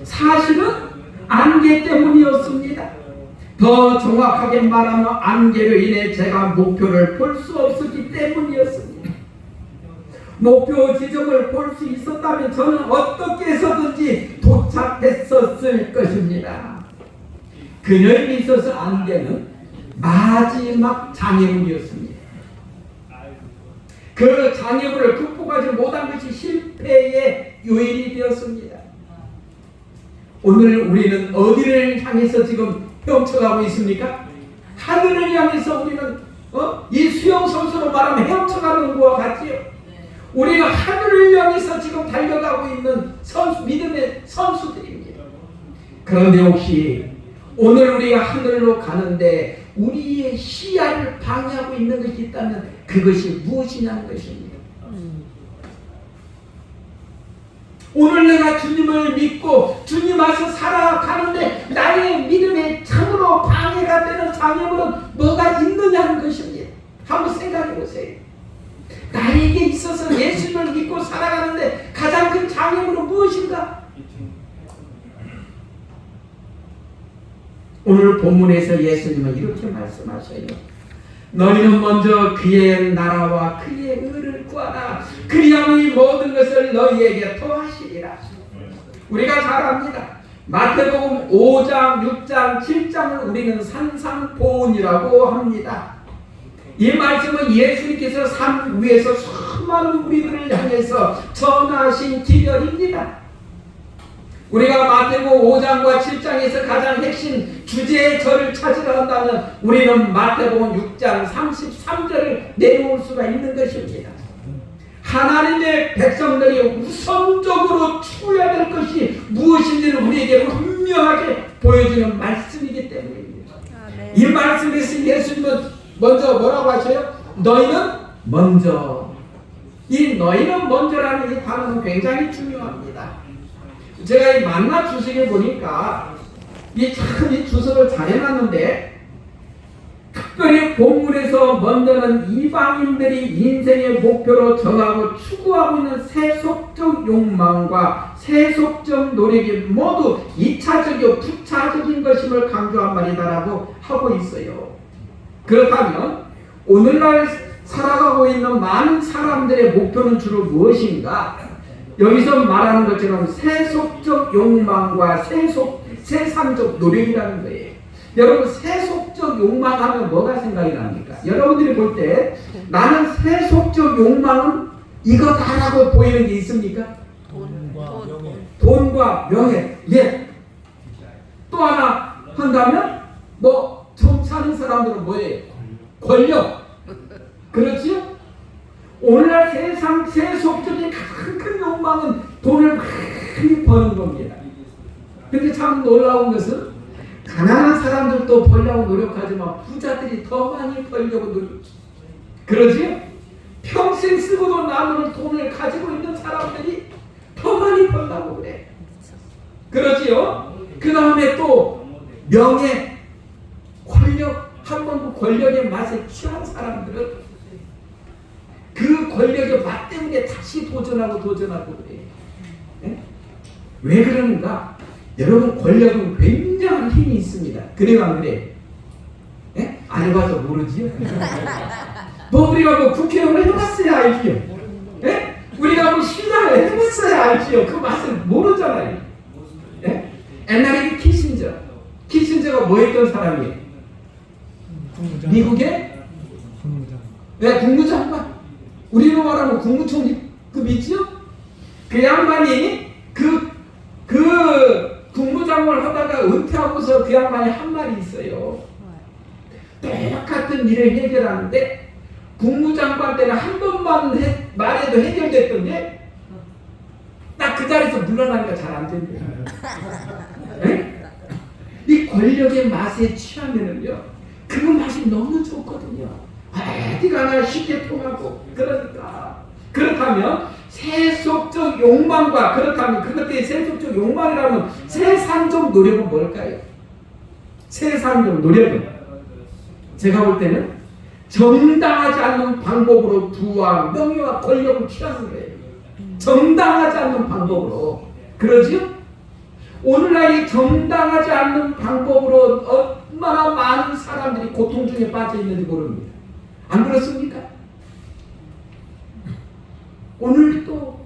사실은 안개 때문이었습니다. 더 정확하게 말하면 안개로 인해 제가 목표를 볼 수 없었기 때문이었습니다. 목표 지점을 볼 수 있었다면 저는 어떻게 해서든지 도착했었을 것입니다. 그녀에게 있어서 안개는 마지막 장애물이었습니다. 그 장애물을 극복하지 못한 것이 실패의 요인이 되었습니다. 오늘 우리는 어디를 향해서 지금 헤엄쳐가고 있습니까? 하늘을 향해서 우리는 이 수영 선수로 말하면 헤엄쳐가는 것과 같지요. 우리가 하늘을 향해서 지금 달려가고 있는 믿음의 선수들입니다. 그런데 혹시 오늘 우리가 하늘로 가는데 우리의 시야를 방해하고 있는 것이 있다면 그것이 무엇이냐는 것입니다. 오늘 내가 주님을 믿고 주님 앞에서 살아가는데 나의 믿음에 참으로 방해가 되는 장애물은 뭐가 있느냐는 것입니다. 한번 생각해 보세요. 나에게 있어서 예수님을 믿고 살아가는데 가장 큰 장애물은 무엇인가? 오늘 본문에서 예수님은 이렇게 말씀하셔요. 너희는 먼저 그의 나라와 그의 의를 구하라. 그리하면 이 모든 것을 너희에게 더하시리라. 우리가 잘 압니다. 마태복음 5장, 6장, 7장을 우리는 산상보훈이라고 합니다. 이 말씀은 예수님께서 산 위에서 수많은 우리들을 향해서 전하신 기별입니다. 우리가 마태복음 5장과 7장에서 가장 핵심 주제의 저를 찾으려 한다면 우리는 마태복음 6장 33절을 내놓을 수가 있는 것입니다. 하나님의 백성들이 우선적으로 추구해야 될 것이 무엇인지를 우리에게 분명하게 보여주는 말씀이기 때문입니다. 이 말씀에서 예수님은 먼저 뭐라고 하셔요? 너희는 먼저. 이 너희는 먼저라는 이 단어는 굉장히 중요합니다. 제가 이 만나 주석에 보니까 이 주석을 잘 해놨는데 특별히 본문에서 먼저는 이방인들이 인생의 목표로 정하고 추구하고 있는 세속적 욕망과 세속적 노력이 모두 2차적이고 부차적인 것임을 강조한 말이다라고 하고 있어요. 그렇다면 오늘날 살아가고 있는 많은 사람들의 목표는 주로 무엇인가? 여기서 말하는 것처럼 세속적 욕망과 세상적 노력이라는 거예요. 여러분 세속적 욕망하면 뭐가 생각이 납니까? 여러분들이 볼 때 나는 세속적 욕망은 이거다라고 보이는 게 있습니까? 돈과 명예. 예. 또 하나 한다면 정치하는 사람들은 뭐예요? 권력. 그렇지요? 오늘날 세상 세속적인 가장 큰 욕망은 돈을 많이 버는 겁니다. 근데 참 놀라운 것은 가난한 사람들도 벌려고 노력하지만 부자들이 더 많이 벌려고 노력해요. 그러지? 평생 쓰고도 남을 돈을 가지고 있는 사람들이 더 많이 벌려고 그래. 그러지요? 그 다음에 또 명예, 권력, 한 번 그 권력의 맛에 취한 사람들은 그 권력의 맛 때문에 다시 도전하고 그래요. 네? 왜 그러는가? 여러분 권력은 굉장한 힘이 있습니다. 그래요 안 그래요? 네? 안 해봐서 모르지요? 우리가 국회의원을 해봤어야 알지요? 네? 우리가 신당을 해봤어야 알지요? 그 맛을 모르잖아요. 네? 옛날에 키신저가 뭐 했던 사람이에요? 미국의 국무장관. 우리로 말하면 국무총리급이지요? 그 양반이 그 국무장관을 하다가 은퇴하고서 그 양반이 한 말이 있어요. 똑같은 일을 해결하는데 국무장관 때는 한 번만 말해도 해결됐던 게 딱 그 자리에서 물러나니까 잘 안 된대요. 네? 이 권력의 맛에 취하면은요, 그 맛이 너무 좋거든요. 어디 가나 쉽게 통하고. 그러니까 그렇다면 세속적 욕망과 그것들이 세속적 욕망이라면 세상적 노력은 뭘까요? 세상적 노력은 제가 볼 때는 정당하지 않는 방법으로 부와 명예와 권력을 취하는 거예요. 정당하지 않는 방법으로. 그러지요? 오늘날 이 정당하지 않는 방법으로 얼마나 많은 사람들이 고통 중에 빠져 있는지 모릅니다. 안 그렇습니까? 오늘도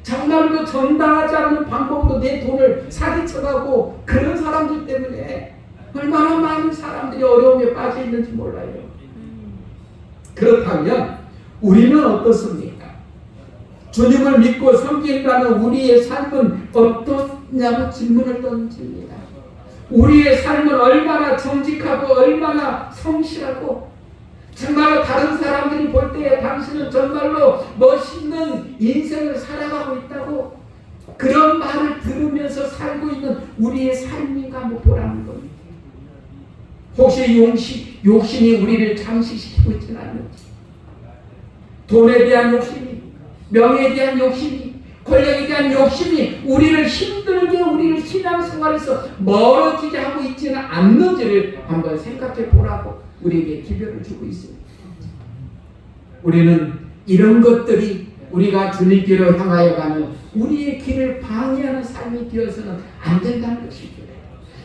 정말로 정당하지 않는 방법으로 내 돈을 사기쳐가고 그런 사람들 때문에 얼마나 많은 사람들이 어려움에 빠져 있는지 몰라요. 그렇다면 우리는 어떻습니까? 주님을 믿고 섬긴다는 우리의 삶은 어떻냐고 질문을 던집니다. 우리의 삶은 얼마나 정직하고 얼마나 성실하고 정말로 다른 사람들이 볼 때에 당신은 정말로 멋있는 인생을 살아가고 있다고 그런 말을 들으면서 살고 있는 우리의 삶인가 한번 보라는 겁니다. 혹시 욕심이 우리를 잠식시키고 있지는 않는지, 돈에 대한 욕심이, 명예에 대한 욕심이, 권력에 대한 욕심이 우리를 힘들게 우리를 신앙생활에서 멀어지게 하고 있지는 않는지를 한번 생각해 보라고 우리에게 기별을 주고 있습니다. 우리는 이런 것들이 우리가 주님께로 향하여 가는 우리의 길을 방해하는 삶이 되어서는 안 된다는 것입니다.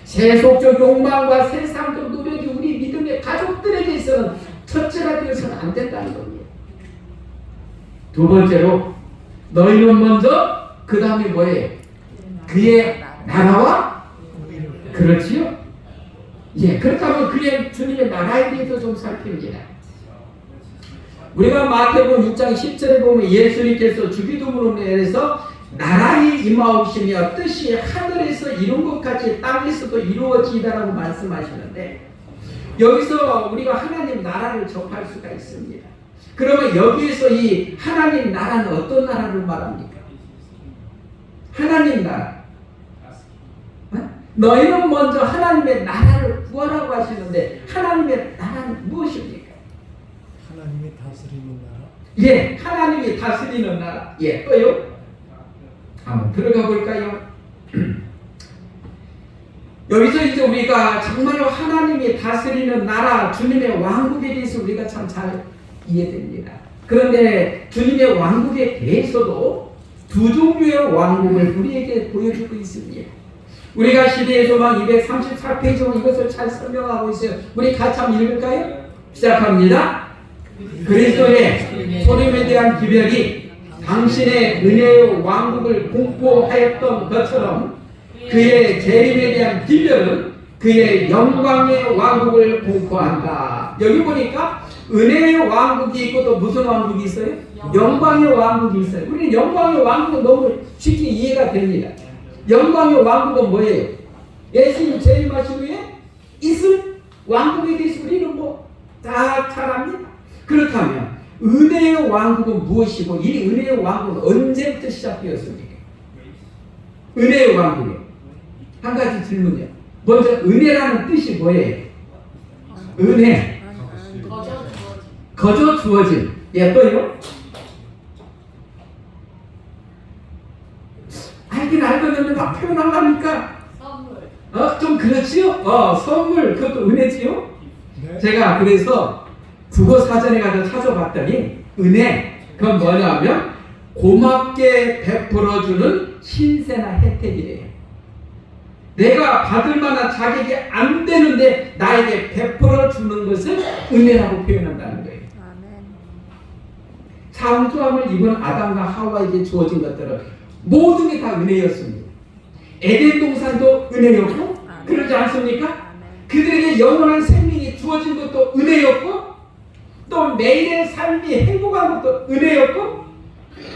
세속적 욕망과 세상적 노력이 우리 믿음의 가족들에게 있어서는 첫째가 되어서는 안 된다는 겁니다. 두 번째로 너희는 먼저 그 다음에 뭐예요? 그의 나라와 그렇지요? 예, 그렇다면 그의 주님의 나라에 대해서 좀 살핍니다. 우리가 마태복음 6장 10절에 보면 예수님께서 주기도문에서 나라의 임하오심이여 뜻이 하늘에서 이룬 것 같이 땅에서도 이루어지다라고 말씀하시는데 여기서 우리가 하나님 나라를 접할 수가 있습니다. 그러면 여기에서 이 하나님 나라는 어떤 나라를 말합니까? 하나님 나라. 너희는 먼저 하나님의 나라를 구하라고 하시는데 하나님의 나라는 무엇입니까? 하나님이 다스리는 나라. 예, 하나님이 다스리는 나라. 예, 또요? 한번 들어가 볼까요? 여기서 이제 우리가 정말로 하나님이 다스리는 나라, 주님의 왕국에 대해서 우리가 참 잘 이해됩니다. 그런데 주님의 왕국에 대해서도 두 종류의 왕국을 우리에게 보여주고 있습니다. 우리가 시대의 소망 234페이지로 이것을 잘 설명하고 있어요. 우리 같이 한번 읽을까요? 시작합니다. 그리스도의 소림에 대한 기별이 당신의 은혜의 왕국을 공포하였던 것처럼 그의 재림에 대한 기별은 그의 영광의 왕국을 공포한다. 여기 보니까 은혜의 왕국이 있고 또 무슨 왕국이 있어요? 영광의 왕국이 있어요. 우리는 영광의 왕국은 너무 쉽게 이해가 됩니다. 영광의 왕국은 뭐예요? 예수님 재림하신 후에 있을 왕국에 대해서 우리는 뭐 다 잘 압니다. 그렇다면 은혜의 왕국은 무엇이고 이 은혜의 왕국은 언제부터 시작되었습니까? 은혜의 왕국이요. 한 가지 질문이요. 먼저 은혜라는 뜻이 뭐예요? 은혜. 거저 주어진. 예, 또요? 알긴 알겠는데 막 표현하려니까 좀 그렇지요? 선물 그것도 은혜지요? 네. 제가 그래서 국어 사전에 가서 찾아봤더니 은혜 그건 뭐냐면 고맙게 베풀어주는 신세나 혜택이래요. 내가 받을 만한 자격이 안 되는데 나에게 베풀어주는 것을 은혜라고 표현한다는 거예요. 창조함을 입은 아담과 하와에게 주어진 것들은 모든 게 다 은혜였습니다. 에덴 동산도 은혜였고 그러지 않습니까? 그들에게 영원한 생명이 주어진 것도 은혜였고 또 매일의 삶이 행복한 것도 은혜였고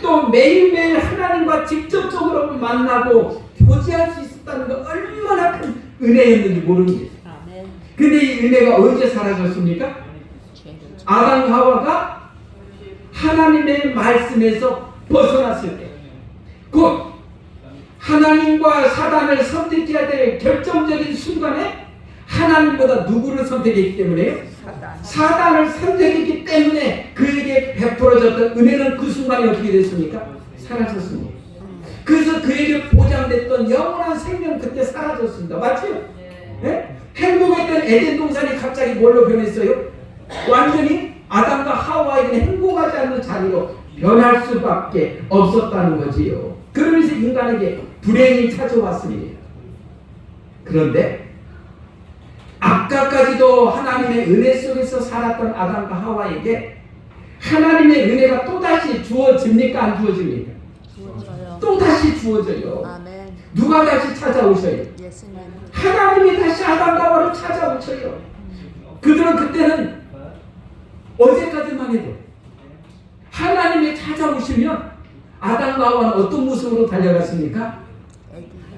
또 매일매일 하나님과 직접적으로 만나고 교제할 수 있었다는 거 얼마나 큰 은혜였는지 모릅니다. 근데 이 은혜가 언제 사라졌습니까? 아담과 하와가 하나님의 말씀에서 벗어났을 때, 곧 하나님과 사단을 선택해야 될 결정적인 순간에 하나님보다 누구를 선택했기 때문에요? 사단을 선택했기 때문에 그에게 베풀어졌던 은혜는 그 순간에 어떻게 됐습니까? 사라졌습니다. 그래서 그에게 보장됐던 영원한 생명 그때 사라졌습니다. 맞죠? 네? 행복했던 에덴 동산이 갑자기 뭘로 변했어요? 완전히 아담과 하와에게 행복하지 않는 자리로 변할 수밖에 없었다는 거지요. 그러면서 인간에게 불행이 찾아왔습니다. 그런데 아까까지도 하나님의 은혜 속에서 살았던 아담과 하와에게 하나님의 은혜가 또다시 주어집니까? 안 주어집니까? 주어져요. 또다시 주어져요. 아멘. 누가 다시 찾아오셔요? 예수님. 하나님이 다시 아담과 하와를 찾아오셔요. 그들은 그때는 어제까지만 해도 하나님이 찾아오시면 아담과 하와는 어떤 모습으로 달려갔습니까?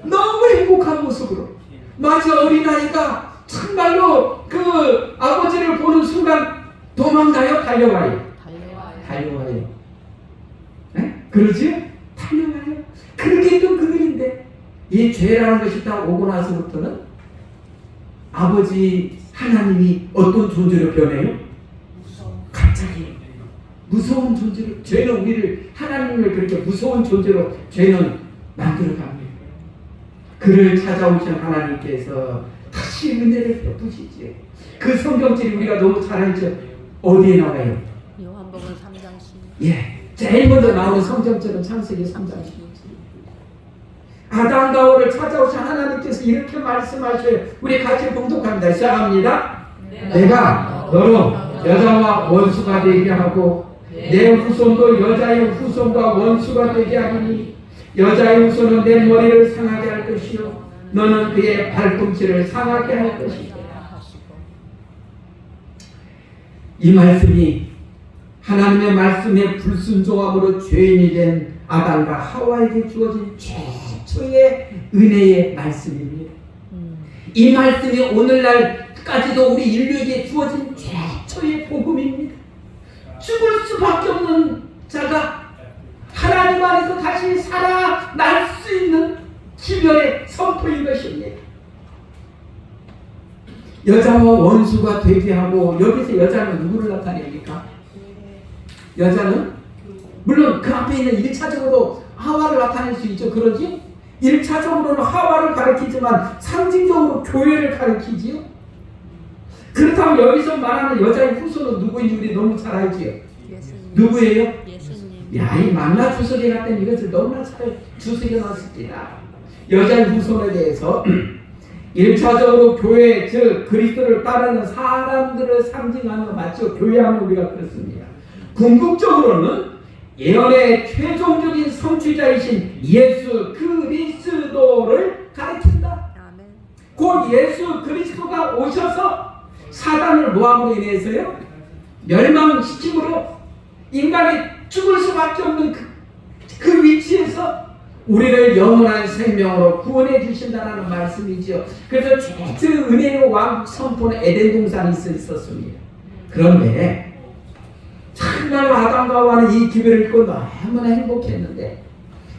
너무 행복한 모습으로. 마치 어린아이가 정말로 그 아버지를 보는 순간 도망가요? 달려와요? 달려와요. 네? 그러지? 달려와요. 그렇게 또 그들인데 이 죄라는 것이 딱 오고 나서부터는 아버지 하나님이 어떤 존재로 변해요? 갑자기 무서운 존재로. 죄는 우리를, 하나님을 그렇게 무서운 존재로 죄는 만들어갑니다. 그를 찾아오신 하나님께서 다시 은혜를 베푸시지. 그 성경책이 우리가 너무 잘 알죠. 어디에 나와요? 요한복음 3장 10. 예, 제일 먼저 나오는 성경책은 창세기 3장 10. 아담과 하와를 찾아오신 하나님께서 이렇게 말씀하셔요. 우리 같이 봉독합니다. 시작합니다. 내가 너로 여자와 원수가 되게 하고 내 후손도 여자의 후손과 원수가 되게 하리니 여자의 후손은 내 머리를 상하게 할 것이요 너는 그의 발꿈치를 상하게 할 것이다. 이 말씀이 하나님의 말씀에 불순종함으로 죄인이 된 아담과 하와에게 주어진 최초의 은혜의 말씀입니다. 이 말씀이 오늘날까지도 우리 인류에게 주어진 최초의 복음입니다. 죽을 수밖에 없는 자가 하나님 안에서 다시 살아날 수 있는 기별의 선포인 것입니다. 여자와 원수가 되게 하고, 여기서 여자는 누구를 나타냅니까? 여자는 물론 그 앞에 있는 1차적으로 하와를 나타낼 수 있죠. 그러지? 1차적으로는 하와를 가리키지만 상징적으로 교회를 가리키지요. 그렇다면 여기서 말하는 여자의 후손은 누구인지 우리 너무 잘 알지요. 예수님. 누구예요? 예수님. 야, 이 만나 주석에 갔던 이것을 너무나 잘 주석해 놨습니다. 여자의 후손에 대해서 1차적으로 교회, 즉 그리스도를 따르는 사람들을 상징하는 거 맞죠? 교회하면 우리가 그렇습니다. 궁극적으로는 예언의 최종적인 성취자이신 예수 그리스도를 가리킨다. 아멘. 곧 예수 그리스도가 오셔서 사단을 모함으로 인해서요 멸망시킴으로 인간이 죽을 수밖에 없는 그 위치에서 우리를 영원한 생명으로 구원해 주신다는 말씀이죠. 그래서 최초 은혜의 왕국 선포는 에덴 동산에 있었습니다. 그런데 정말로 아담과 하와는 이 기별을 읽고 너무나 행복했는데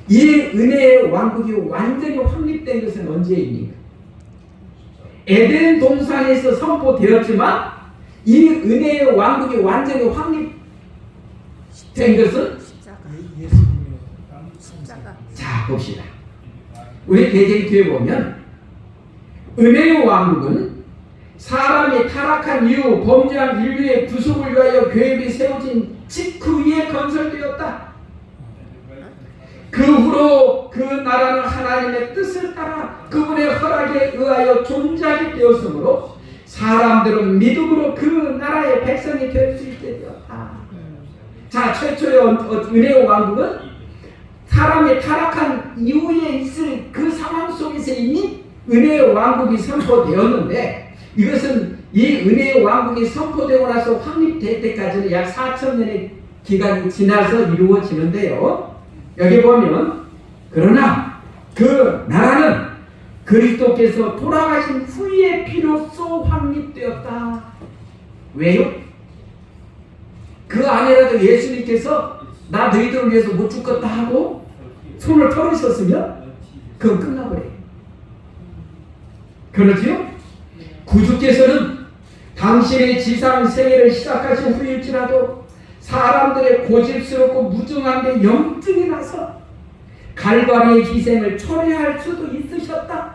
이 은혜의 왕국이 완전히 확립된 것은 언제입니까? 에덴 동산에서 선포되었지만 이 은혜의 왕국이 완전히 확립된 것은 십자가. 예수님의 십자가. 자 봅시다. 우리 계쟁 뒤에 보면 은혜의 왕국은 사람이 타락한 이후 범죄한 인류의 구속을 위하여 계획이 세워진 직후에 건설되었다. 그 후로 그 나라는 하나님의 뜻을 따라 그분의 허락에 의하여 존재하게 되었으므로 사람들은 믿음으로 그 나라의 백성이 될 수 있게 되었다. 자, 최초의 은혜의 왕국은 사람이 타락한 이후에 있을 그 상황 속에서 이미 은혜의 왕국이 선포되었는데 이것은 이 은혜의 왕국이 선포되고 나서 확립될 때까지는 약 4,000년의 기간이 지나서 이루어지는데요. 여기 보면 그러나 그 나라는 그리스도께서 돌아가신 후의 피로써 확립되었다. 왜요? 그 안에라도 예수님께서 나 너희들을 위해서 못 죽겠다 하고 손을 털으셨으면 그건 끝나버려요. 그렇지요? 구주께서는 당신의 지상 생애를 시작하신 후일지라도 사람들의 고집스럽고 무정한 데 염증이 나서 갈바리의 희생을 초래할 수도 있으셨다.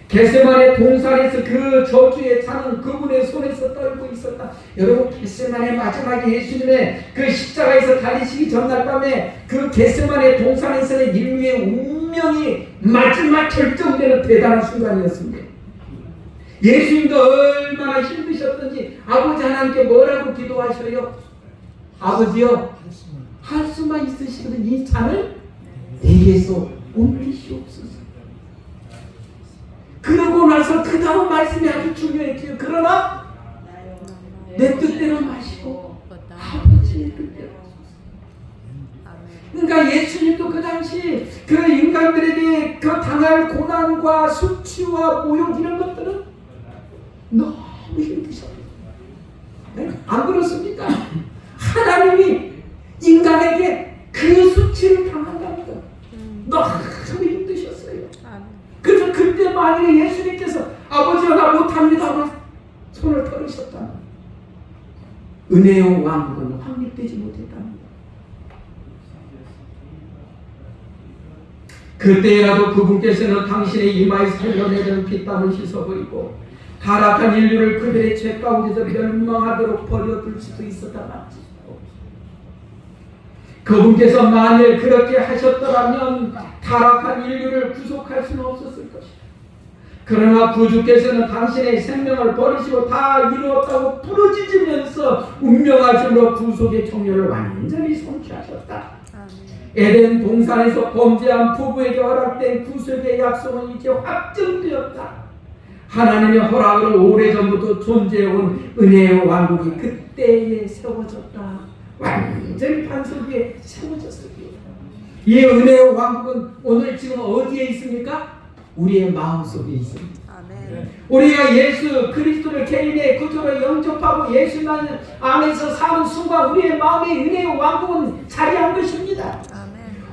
겟세마네 동산에서 그 저주의 잔은 그분의 손에서 떨고 있었다. 여러분, 겟세마네 마지막에 예수님의 그 십자가에서 달리시기 전날 밤에 그 겟세마네 동산에서는 인류의 운명이 마지막 결정되는 대단한 순간이었습니다. 예수님도 얼마나 힘드셨던지 아버지 하나님께 뭐라고 기도하셔요? 아버지요, 할 수만 있으시거든 이 잔을 내게서 옮기시옵소서. 그러고 나서 그 다음 말씀이 아주 중요했죠. 그러나 내 뜻대로 마시고 아버지의 뜻대로. 그러니까 예수님도 그 당시 그 인간들에게 그 당할 고난과 수치와 모욕 이런 것들은 너무 힘드셨어요. 네? 안 그렇습니까? 하나님이 인간에게 그 수치를 당한다니까 너무 힘드셨어요. 그래서 그때 만약에 예수님께서 아버지여 나 못합니다 하고 손을 털으셨다면 은혜의 왕국은 확립되지 못했답니다. 그때라도 그분께서는 당신의 이마에 흘러내리는 피땀을 씻어 보이고 타락한 인류를 그들의 죄 가운데서 멸망하도록 버려둘 수도 있었다 맞지. 그분께서 만일 그렇게 하셨더라면 타락한 인류를 구속할 수는 없었을 것이다. 그러나 구주께서는 당신의 생명을 버리시고 다 이루었다고 부르짖으면서 운명하심으로 구속의 청료를 완전히 성취하셨다. 에덴 동산에서 범죄한 부부에게 허락된 구속의 약속은 이제 확정되었다. 하나님의 허락으로 오래전부터 존재해온 은혜의 왕국이 그때에 세워졌다. 완전히 반석 위에 세워졌습니다. 이 은혜의 왕국은 오늘 지금 어디에 있습니까? 우리의 마음속에 있습니다. 우리가 예수 그리스도를 개인의 구주로 영접하고 예수만 안에서 사는 순간 우리의 마음에 은혜의 왕국은 자리한 것입니다.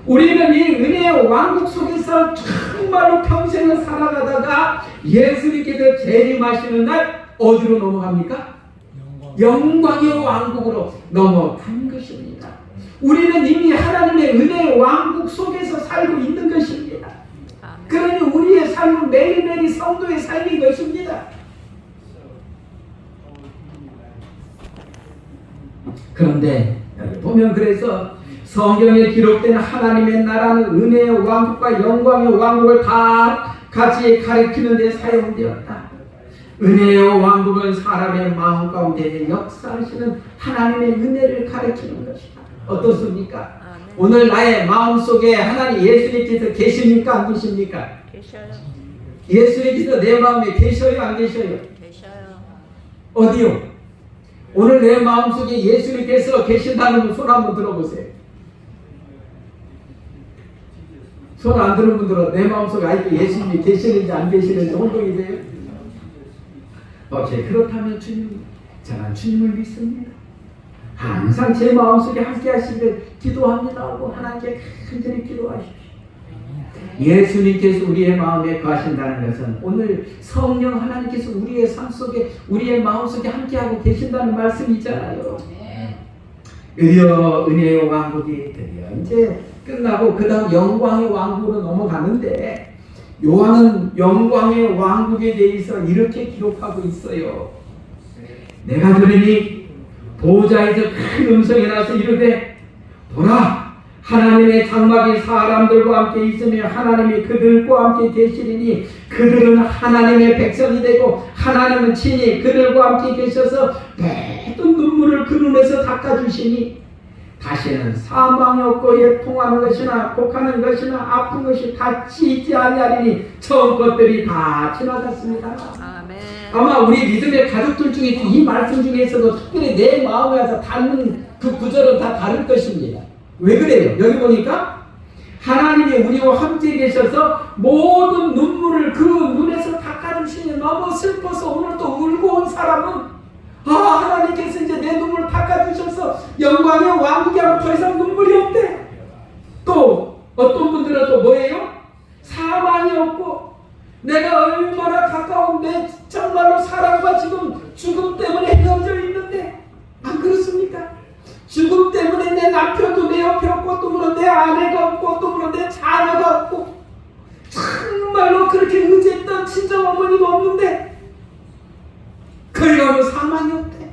우리는 이 은혜의 왕국 속에서 정말로 평생을 살아가다가 예수님께서 재림하시는 날 어디로 넘어갑니까? 영광의 왕국으로 넘어간 것입니다. 우리는 이미 하나님의 은혜의 왕국 속에서 살고 있는 것입니다. 그러니 우리의 삶은 매일매일 성도의 삶인 것입니다. 그런데 여기 보면 그래서 성경에 기록된 하나님의 나라는 은혜의 왕국과 영광의 왕국을 다 같이 가리키는 데 사용되었다. 은혜의 왕국은 사람의 마음 가운데 역사하시는 하나님의 은혜를 가리키는 것이다. 어떻습니까? 오늘 나의 마음속에 하나님 예수님께서 계십니까? 안 계십니까? 계셔요. 예수님께서 내 마음에 계셔요? 안 계셔요? 계셔요. 어디요? 오늘 내 마음속에 예수님께서 계신다는 분 손 한번 들어보세요. 손 안 드는 분들은 내 마음속에 아직도 예수님이 계시는지 안 계시는지 혼동이 돼요? 그렇다면 주님, 저는 주님을 믿습니다. 항상 제 마음속에 함께 하시길 기도합니다 하고 하나님께 간절히 기도하십시오. 예수님께서 우리의 마음에 거하신다는 것은 오늘 성령 하나님께서 우리의 삶 속에 우리의 마음속에 함께하고 계신다는 말씀이잖아요. 드디어 은혜의 왕국이 드디어 이제 끝나고 그 다음 영광의 왕국으로 넘어가는데 요한은 영광의 왕국에 대해서 이렇게 기록하고 있어요. 내가 들으니 보좌에서 큰 음성이 나서 이르되 보라 하나님의 장막이 사람들과 함께 있으며 하나님이 그들과 함께 계시리니 그들은 하나님의 백성이 되고 하나님은 친히 그들과 함께 계셔서 모든 눈물을 그 눈에서 닦아주시니 다시는 사망이 없고 애통하는 것이나 곡하는 것이나 아픈 것이 같이 있지 아니하리니 처음 것들이 다 지나갔습니다. 아멘. 아마 우리 믿음의 가족들 중에 이 말씀 중에서도 특별히 내 마음에 와서 닿는 그 구절은 다 다를 것입니다. 왜 그래요? 여기 보니까 하나님이 우리와 함께 계셔서 모든 눈물을 그 눈에서 닦아주시니 너무 슬퍼서 오늘 또 울고 온 사람은 하나님께서 이제 내 눈물을 닦아주셔서 영광의 왕국에 하면 더 이상 눈물이 없대. 또 어떤 분들은 또 뭐예요? 사망이 없고 내가 얼마나 가까운 내 정말로 사랑과 지금 죽음 때문에 헤어져 있는데 안 그렇습니까? 죽음 때문에 내 남편도 내 옆에 없고 또 물론 내 아내가 없고 또 물론 내 자녀가 없고 정말로 그렇게 의지했던 친정어머니도 없는데 그리 가면 사망이 없대.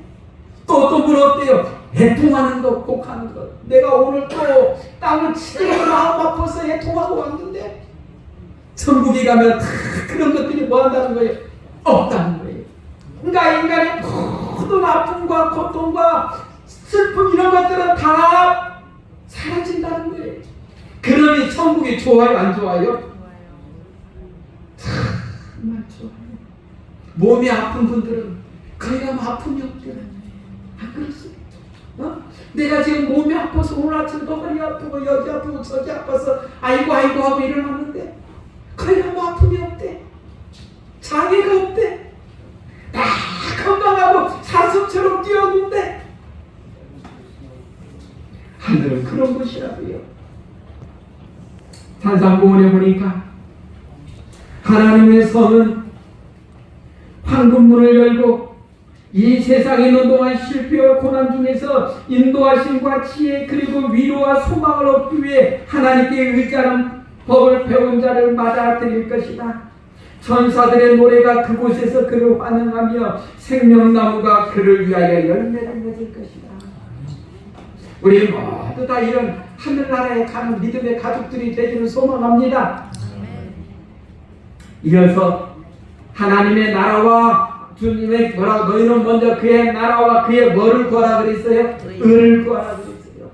또 어떤 분은 어때요? 애통하는 것, 곡하는 것. 내가 오늘 또 땅을 치고 마음 아파서 애통하고 왔는데 천국에 가면 다 그런 것들이 뭐 한다는 거예요? 없다는 거예요. 그러니까 인간의 모든 아픔과 고통과 슬픔 이런 것들은 다 사라진다는 거예요. 그러니 천국이 좋아요, 안 좋아요? 정말 좋아요. 몸이 아픈 분들은 거기 가면 아픔이 없대요. 안 그렇습니까? 내가 지금 몸이 아파서 오늘 아침도 허리 아프고 여기 아프고 저기 아파서 아이고 하고 일어났는데 거기 가면 아픔이 없대. 장애가 없대. 다 건강하고 사슴처럼 뛰었는데 하늘은 그런 곳이라고요. 산상공원에 보니까 하나님의 성은 황금문을 열고 이 세상에 있는 동안 실패와 고난 중에서 인도하심과 지혜 그리고 위로와 소망을 얻기 위해 하나님께 의지하는 법을 배운 자를 맞아들일 것이다. 천사들의 노래가 그곳에서 그를 환영하며 생명나무가 그를 위하여 열매를 맺을 것이다. 우리 모두 다 이런 하늘나라에 가는 믿음의 가족들이 되기를 소망합니다. 이어서 하나님의 나라와 주님의 뭐라고 너희는 먼저 그의 나라와 그의 뭐를 구하라 그랬어요? 의를 구하라 그랬어요.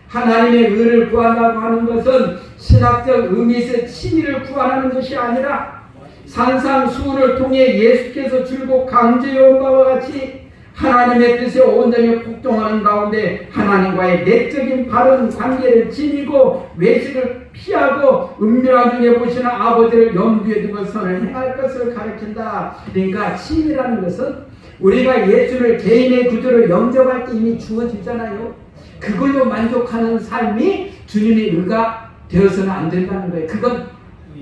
하나님의 의를 구한다고 하는 것은 신학적 의미에서 친의를 구하는 것이 아니라 산상수훈을 통해 예수께서 줄곧 강조해온 바와 같이 하나님의 뜻에 온전히 복종하는 가운데 하나님과의 내적인 바른 관계를 지니고 외식을 피하고 은밀한 중에 보시는 아버지를 염두에 두고 선을 행할 것을 가르친다. 그러니까 친이라는 것은 우리가 예수를 개인의 구조로 영접할 때 이미 주어지잖아요. 그걸로 만족하는 삶이 주님의 의가 되어서는 안 된다는 거예요. 그건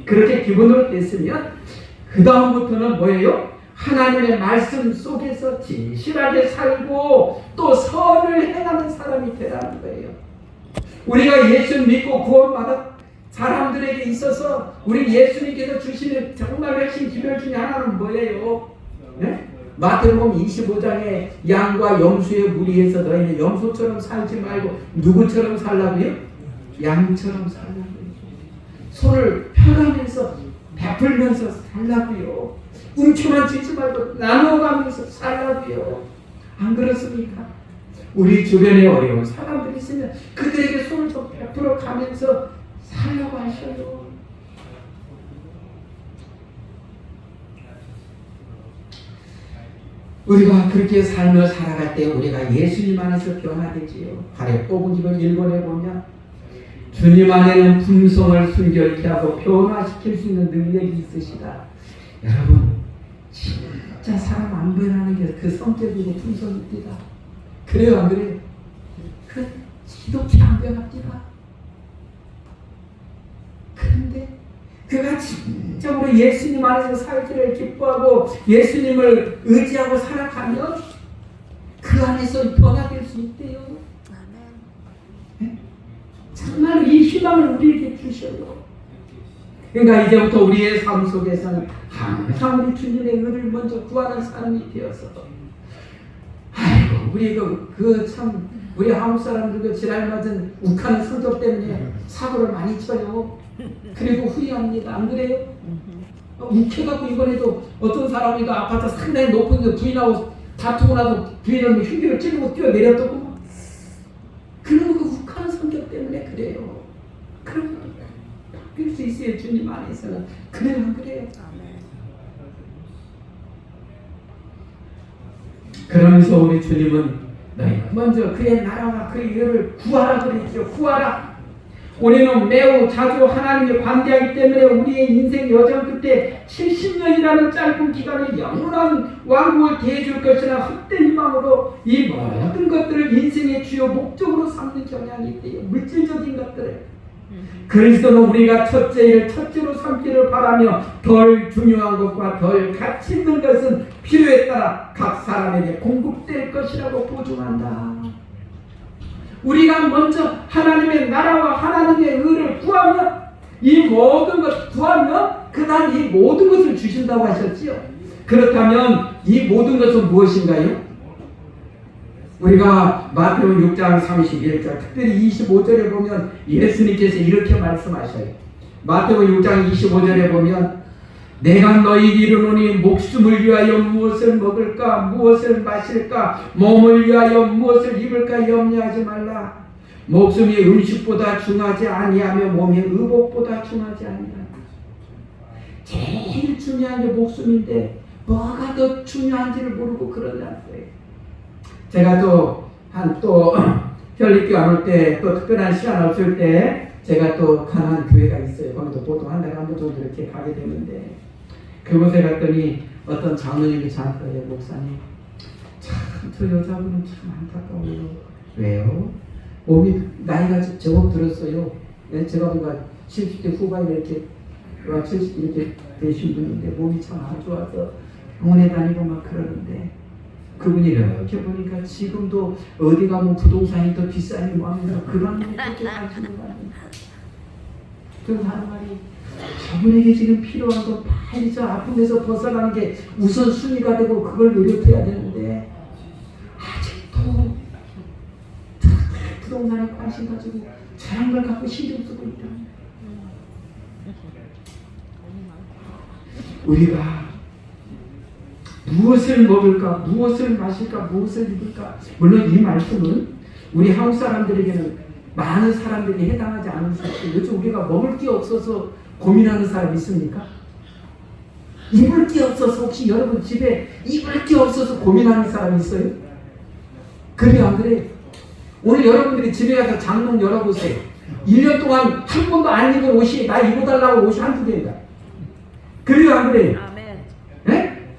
그렇게 기본으로 됐으면 그 다음부터는 뭐예요? 하나님의 말씀 속에서 진실하게 살고 또 선을 행하는 사람이 되라는 거예요. 우리가 예수 믿고 구원받은 사람들에게 있어서 우리 예수님께서 주시는 정말 핵심 기별 중에 하나는 뭐예요? 네? 마태복음 25장에 양과 염소의 무리에서 너희는 염소처럼 살지 말고 누구처럼 살라고요? 양처럼 살라고요. 손을 펴가면서 베풀면서 살라고요. 움켜만 쥐지 말고 나눠가면서 살라고요. 안 그렇습니까? 우리 주변에 어려운 사람들이 있으면 그들에게 손을 좀 베풀어 가면서 살라고 하셔요. 우리가 그렇게 살며 살아갈 때 우리가 예수님 안에서 변화되지요. 발에 뽑은 집을 일본에 보면 주님 안에는 품성을 순결케 하고 변화시킬 수 있는 능력이 있으시다. 여러분 진짜 사람 안 변하는 게 그 성격이고 품성입니다. 그래요 안 그래요? 그 지독히 안 변합니다. 그런데 그가 진정으로 예수님 안에서 살기를 기뻐하고 예수님을 의지하고 살아가면 그 안에서 변화될 수 있대요. 네? 정말 이 희망을 우리에게 주셔요. 그러니까 이제부터 우리의 삶 속에서는 항상 우리 주님의 의를 먼저 구하는 사람이 되어서 아이고 우리 참 우리 한국 사람들 지랄 맞은 욱하는 성격 때문에 사고를 많이 쳐요. 그리고 후회합니다. 안 그래요? 욱해갖고 이번에도 어떤 사람이 아파트 상당히 높은 데 부인하고 다투고 나서 부인은 흉기를 찌르고 뛰어내렸더고 그러면 그 욱하는 성격 때문에 그래요. 그럼 바뀔 수 있어요. 주님 안에서는. 그래요 안 그래요? 그러면서 우리 주님은 너희 먼저 그의 나라와 그의 의를 구하라 그랬죠. 구하라. 우리는 매우 자주 하나님을 관대하기 때문에 우리의 인생 여정 끝에 70년이라는 짧은 기간에 영원한 왕국을 대해줄 것이나 헛된 희망으로 이 모든 것들을 인생의 주요 목적으로 삼는 경향이 있대요. 물질적인 것들을. 그리스도는 우리가 첫째 일 첫째로 삼기를 바라며 덜 중요한 것과 덜 가치 있는 것은 필요에 따라 각 사람에게 공급될 것이라고 보증한다. 우리가 먼저 하나님의 나라와 하나님의 의를 구하면 이 모든 것 구하면 그다음 이 모든 것을 주신다고 하셨지요. 그렇다면 이 모든 것은 무엇인가요? 우리가 마태복음 6장 31절 특별히 25절에 보면 예수님께서 이렇게 말씀하셔요. 마태복음 6장 25절에 보면 내가 너희에게 이르노니 목숨을 위하여 무엇을 먹을까 무엇을 마실까 몸을 위하여 무엇을 입을까 염려하지 말라. 목숨이 음식보다 중하지 아니하며 몸이 의복보다 중하지 아니하라. 제일 중요한 게 목숨인데 뭐가 더 중요한지를 모르고 그러냐는 거예요. 제가 또 혈리교 안 올 때 또 특별한 시간 없을 때 제가 또 가는 교회가 있어요. 거기도 보통 한 달에 한 번 정도 이렇게 가게 되는데 그곳에 갔더니 어떤 장로님이 저한테 그래요. 목사님 참 저 여자분은 참 안타까워요. 왜요? 몸이 나이가 제법 들었어요. 제가 뭔가 70대 후반에 이렇게 70 이렇게 되신 분인데 몸이 참 안 좋아서 병원에 다니고 막 그러는데 그분이 이렇게 보니까 지금도 어디 가면 부동산이 더 비싸니 뭐 하면서 그런 게 그렇게 하시는 거예요. 그래서 하는 말이 저분에게 지금 필요한 건 빨리 저 아픔에서 벗어나는 게 우선순위가 되고 그걸 노력해야 되는데 아직도 부동산에 관심 가지고 저런 걸 갖고 신경 쓰고 있다. 우리가 무엇을 먹을까, 무엇을 마실까, 무엇을 입을까. 물론 이 말씀은 우리 한국 사람들에게는 많은 사람들이 해당하지 않은 사실. 요즘 우리가 먹을 게 없어서 고민하는 사람 있습니까? 입을 게 없어서 혹시 여러분 집에 입을 게 없어서 고민하는 사람 있어요? 그래 안 그래? 오늘 여러분들이 집에 가서 장롱 열어보세요. 1년 동안 한 번도 안 입은 옷이 나 입어달라고 옷이 한두 개인가? 그래요 안 그래요? 아멘. 네?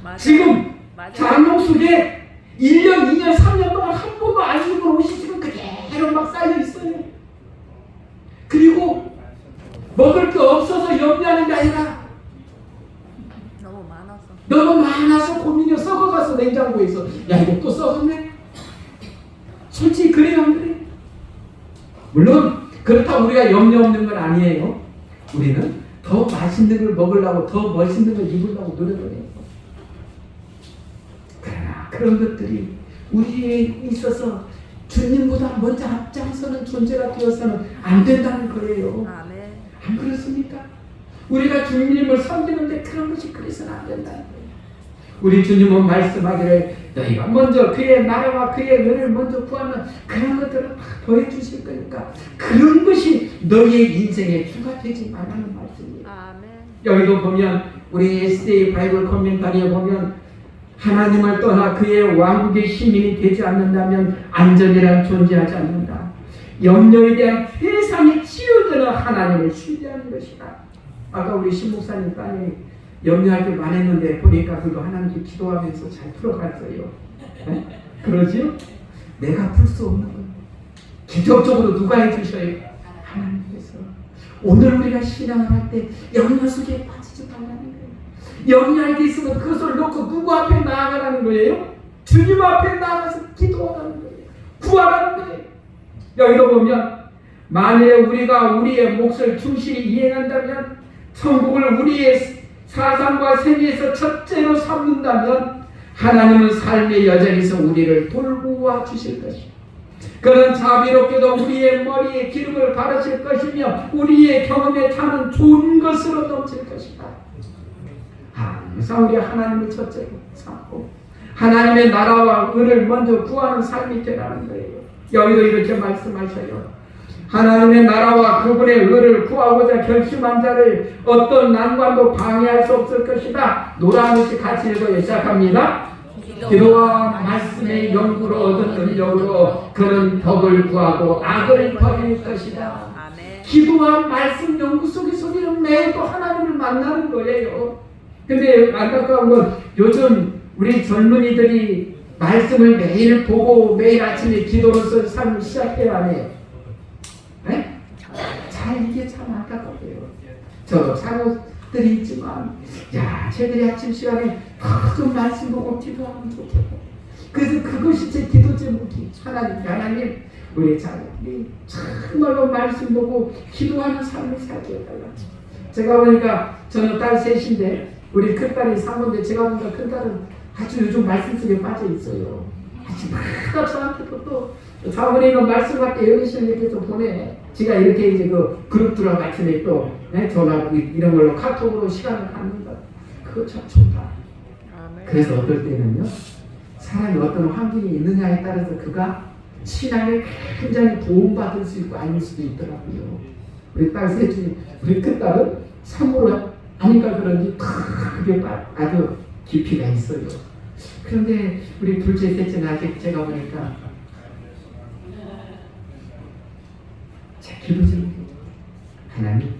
맞아요. 지금 맞아요. 장롱 속에 1년, 2년, 3년 동안 한 번도 안 입은 옷이 지금 그대로 막 쌓여 있어요. 그리고 먹을 게 없어서 염려하는 게 아니라 너무 많아서 고민이 썩어가서 냉장고에 있어. 야 이거 또 썩었네? 솔직히 그래요 안 그래? 물론 그렇다고 우리가 염려 없는 건 아니에요. 우리는 더 맛있는 걸 먹으려고 더 멋있는 걸 입으려고 노력을 해요. 그러나 그런 것들이 우리에 있어서 주님보다 먼저 앞장서는 존재가 되어서는 안 된다는 거예요. 아멘. 안 그렇습니까? 우리가 주님을 섬기는데 그런 것이 그래서는 안 된다는 거예요. 우리 주님은 말씀하기를 너희가 먼저 그의 나라와 그의 은혜를 먼저 구하면 그런 것들을 다 더해 주실 거니까 그런 것이 너희의 인생의 주가 되지 말라는 말씀이에요. 아멘. 여기도 보면 우리 SDA 바이블 코멘터리에 보면 하나님을 떠나 그의 왕국의 시민이 되지 않는다면 안전이란 존재하지 않는다. 염려에 대한 세상의 치유되는 하나님을 신뢰하는 것이다. 아까 우리 신목사님 따님이 염려할 게 많았는데 보니까 그거 하나님께 기도하면서 잘 풀어갔어요. 네? 그러지요? 내가 풀 수 없는 건 기적적으로 누가 해주셔요? 하나님께서. 오늘 우리가 신앙을 할 때 염려 속에 빠지지 말라는 거예요. 염려할 게 있으면 그것을 놓고 누구 앞에 나아가라는 거예요? 주님 앞에 나아가서 기도하라는 거예요. 구하라는 거예요. 여기도 보면 만일에 우리가 우리의 몫을 충실히 이행한다면 천국을 우리의 사상과 생애에서 첫째로 삼는다면 하나님은 삶의 여정에서 우리를 돌보아 주실 것이다. 그는 자비롭게도 우리의 머리에 기름을 바르실 것이며 우리의 경험에 타는 좋은 것으로 넘칠 것이다. 항상 우리 하나님을 첫째로 삼고 하나님의 나라와 의를 먼저 구하는 삶이 되라는 거예요. 여기도 이렇게 말씀하셔요. 하나님의 나라와 그분의 의를 구하고자 결심한 자를 어떤 난관도 방해할 수 없을 것이다. 노라하듯이 같이 읽어요. 시작합니다. 기도와 말씀의 연구로 얻은 능력으로 그는 덕을 구하고 악을 버릴 것이다. 아멘. 기도와 말씀 연구 속에서 우리는 매일 하나님을 만나는 거예요. 근데 안타까운 건 요즘 우리 젊은이들이 말씀을 매일 보고 매일 아침에 기도로서 삶을 시작해야 하네요. 네? 잘 이게 참 안타깝고요. 저도 자녀들이 있지만 야 쟤들이 아침 시간에 좀 말씀 보고 기도하면 좋겠다. 그래서 그것이 제 기도 제목이 하나님 우리 자녀들이 정말로 말씀 보고 기도하는 삶을 살게 해달라. 제가 보니까 저는 딸 셋인데 우리 큰딸이 사모인데 제가 보니까 큰딸은 아주 요즘 말씀 속에 빠져 있어요. 아침마다 저한테도 또 사모님은 말씀할 때 여기시님께서 보내. 제가 이렇게 이제 그 그룹 들어 같이 또 전화 이런 걸로 카톡으로 시간을 갖는다. 그거 참 좋다. 그래서 어떨 때는요, 사람이 어떤 환경이 있느냐에 따라서 그가 신앙에 굉장히 도움받을 수 있고 아닐 수도 있더라고요. 우리 딸 셋이, 우리 큰딸은 참으로 아니까 그런지 그게 아주 깊이가 있어요. 그런데 우리 둘째 셋째는 아직 제가 보니까 제 기도적인 하나님,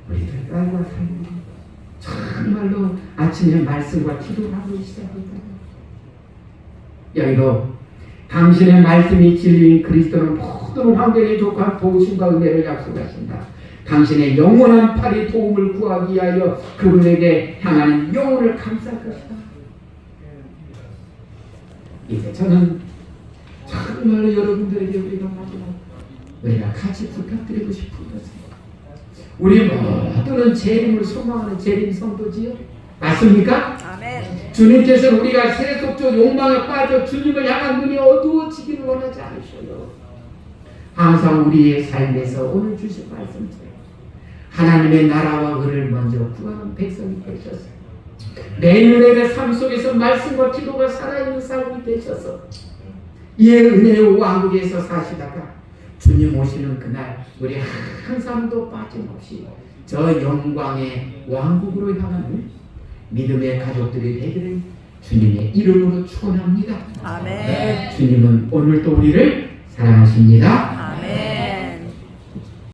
우리들 딸과 사모님 정말로 아침에 말씀과 기도를 하고 시작합니다. 여기도 당신의 말씀이 진리인 그리스도는 모든 환경에 족한 도우심과 은혜를 약속하신다. 당신의 영원한 팔이 도움을 구하기 위하여 그분에게 향하는 영혼을 감쌀 것이다. 이제 저는 정말로 여러분들에게 우리가 같이 부탁드리고 싶은 것은, 우리 모두는 재림을 소망하는 재림 성도지요. 맞습니까? 아멘. 주님께서는 우리가 세속적 욕망에 빠져 주님을 향한 눈이 어두워지기를 원하지 않으셔요. 항상 우리의 삶에서 오늘 주신 말씀처럼 하나님의 나라와 의를 먼저 구하는 백성이 되셔서 매일매일의 삶 속에서 말씀과 기도가 살아있는 삶이 되셔서 이의 은혜의 왕국에서 사시다가 주님 오시는 그날 우리 한 사람도 빠짐없이 저 영광의 왕국으로 향하는 믿음의 가족들이 되기를 주님의 이름으로 축원합니다. 아멘. 주님은 오늘도 우리를 사랑하십니다.